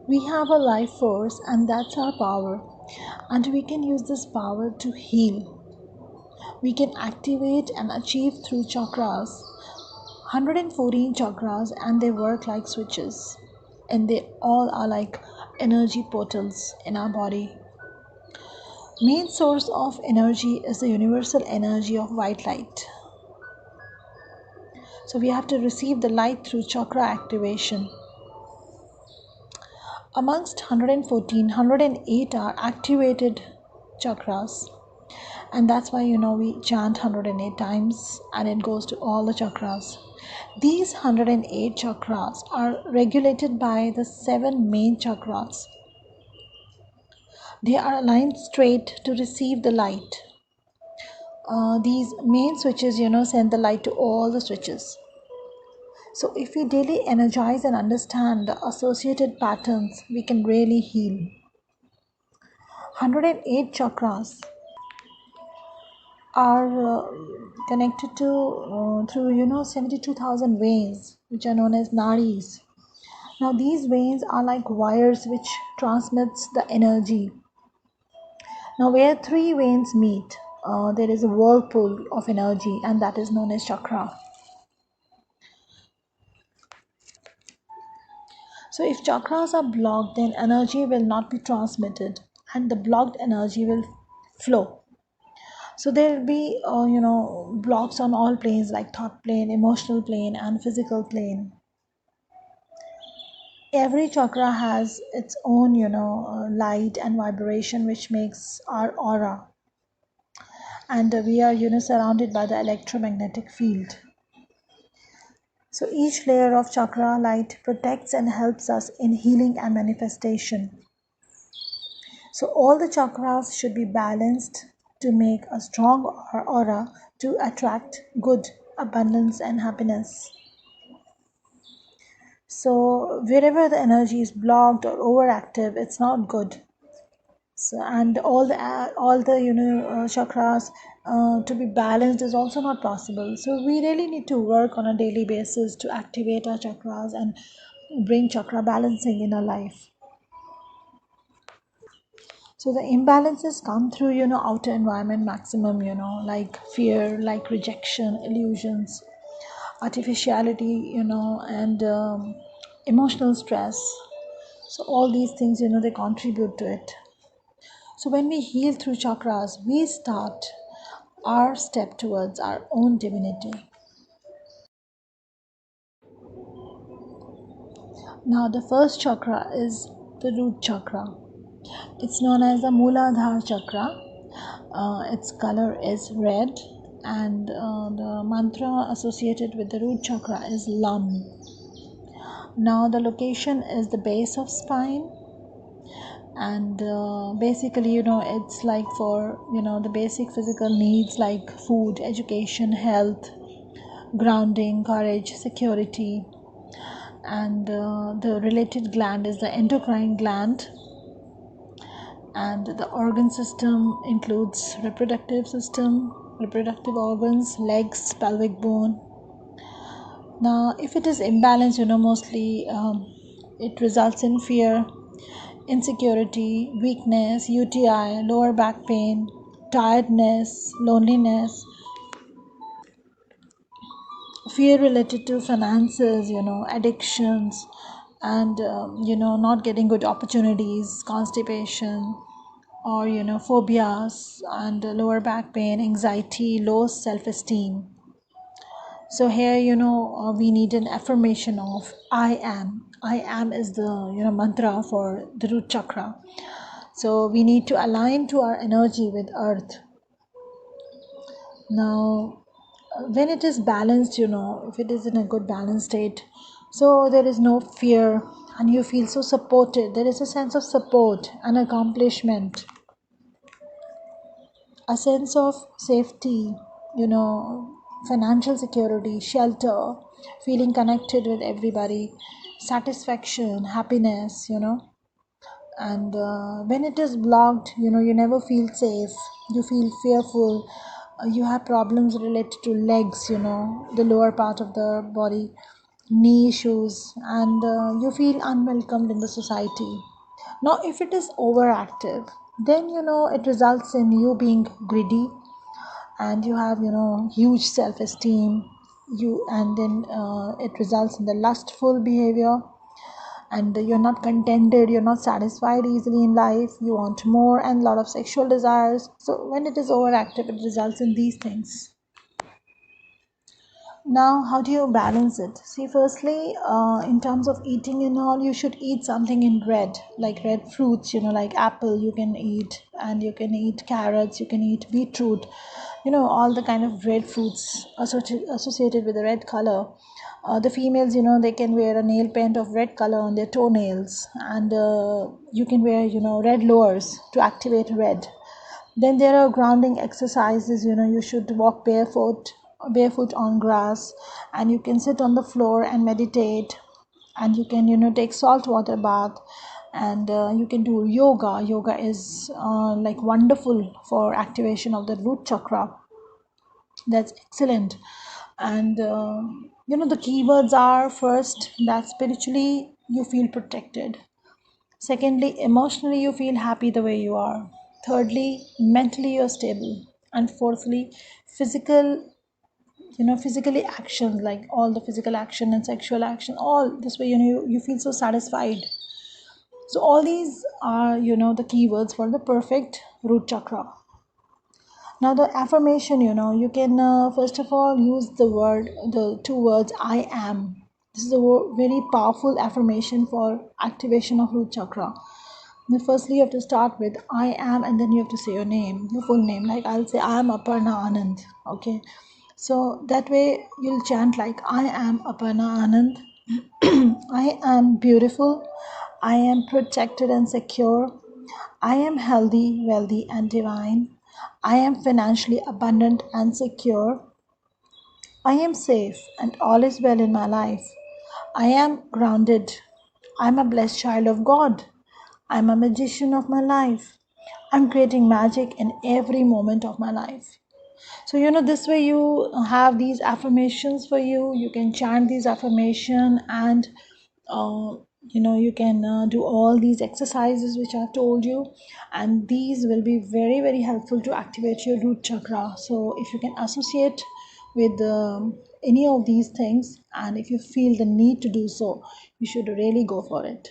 We have a life force, and that's our power. And we can use this power to heal. We can activate and achieve through chakras. 114 chakras, and they work like switches. And they all are like energy portals in our body. Main source of energy is the universal energy of white light. So we have to receive the light through chakra activation. Amongst 114, 108 are activated chakras, and that's why we chant 108 times and it goes to all the chakras. These 108 chakras are regulated by the 7 main chakras. They are aligned straight to receive the light. These main switches send the light to all the switches. So if we daily energize and understand the associated patterns, we can really heal. 108 chakras are connected to through 72,000 veins, which are known as nadis. Now these veins are like wires which transmits the energy. Now where three veins meet, there is a whirlpool of energy, and that is known as chakra. So if chakras are blocked, then energy will not be transmitted, and the blocked energy will flow. So there will be blocks on all planes, like thought plane, emotional plane, and physical plane. Every chakra has its own light and vibration which makes our aura, and we are surrounded by the electromagnetic field. So each layer of chakra light protects and helps us in healing and manifestation. So all the chakras should be balanced to make a strong aura to attract good, abundance, and happiness. So wherever the energy is blocked or overactive, it's not good. So, and all the chakras to be balanced is also not possible. So we really need to work on a daily basis to activate our chakras and bring chakra balancing in our life. So the imbalances come through outer environment maximum, like fear, like rejection, illusions, artificiality, and emotional stress. So all these things they contribute to it. So when we heal through chakras, we start our step towards our own divinity. Now the first chakra is the root chakra. It's known as the Mooladhara chakra. Its color is red, and the mantra associated with the root chakra is Lam. Now the location is the base of spine, and basically it's like for the basic physical needs like food, education, health, grounding, courage, security. And the related gland is the endocrine gland, and the organ system includes reproductive system, reproductive organs, legs, pelvic bone. Now if it is imbalanced, mostly it results in fear, insecurity, weakness, UTI, lower back pain, tiredness, loneliness, fear related to finances, addictions, and not getting good opportunities, constipation, or phobias, and lower back pain, anxiety, low self-esteem. So here we need an affirmation of I am is the mantra for the root chakra. So we need to align to our energy with earth. Now when it is balanced, if it is in a good balanced state, so there is no fear, and you feel so supported. There is a sense of support and accomplishment, a sense of safety, financial security, shelter, feeling connected with everybody, satisfaction, happiness, and when it is blocked, you never feel safe, you feel fearful, you have problems related to legs, the lower part of the body, knee issues, and you feel unwelcomed in the society. Now, if it is overactive, then it results in you being greedy, and you have huge self-esteem. You and then it results in the lustful behavior, and you're not contented, you're not satisfied easily in life, you want more, and a lot of sexual desires. So when it is overactive, it results in these things. Now, how do you balance it? See, firstly, in terms of eating and all, you should eat something in red, like red fruits, like apple you can eat, and you can eat carrots, you can eat beetroot, all the kind of red fruits associated with the red color. The females, they can wear a nail paint of red color on their toenails, and you can wear, red lowers to activate red. Then there are grounding exercises. You should walk barefoot on grass, and you can sit on the floor and meditate, and you can take salt water bath, and you can do yoga is like wonderful for activation of the root chakra. That's excellent. And the keywords are: first, that spiritually you feel protected; secondly, emotionally you feel happy the way you are; thirdly, mentally you're stable; and fourthly, physical physically actions, like all the physical action and sexual action, all this way you feel so satisfied. So all these are the keywords for the perfect root chakra. Now the affirmation, you can first of all use the two words I am. This is a very powerful affirmation for activation of root chakra. Now, firstly, you have to start with I am, and then you have to say your name, your full name. Like I'll say I am Aparna Anand. Okay, so that way you'll chant like I am Aparna Anand. I am beautiful. I am protected and secure. I am healthy, wealthy, and divine. I am financially abundant and secure. I am safe and all is well in my life. I am grounded. I'm a blessed child of God. I'm a magician of my life. I'm creating magic in every moment of my life. So, this way you have these affirmations for you. You can chant these affirmation, and uh, you can do all these exercises which I've told you, and these will be very, very helpful to activate your root chakra. So if you can associate with any of these things, and if you feel the need to do so, you should really go for it.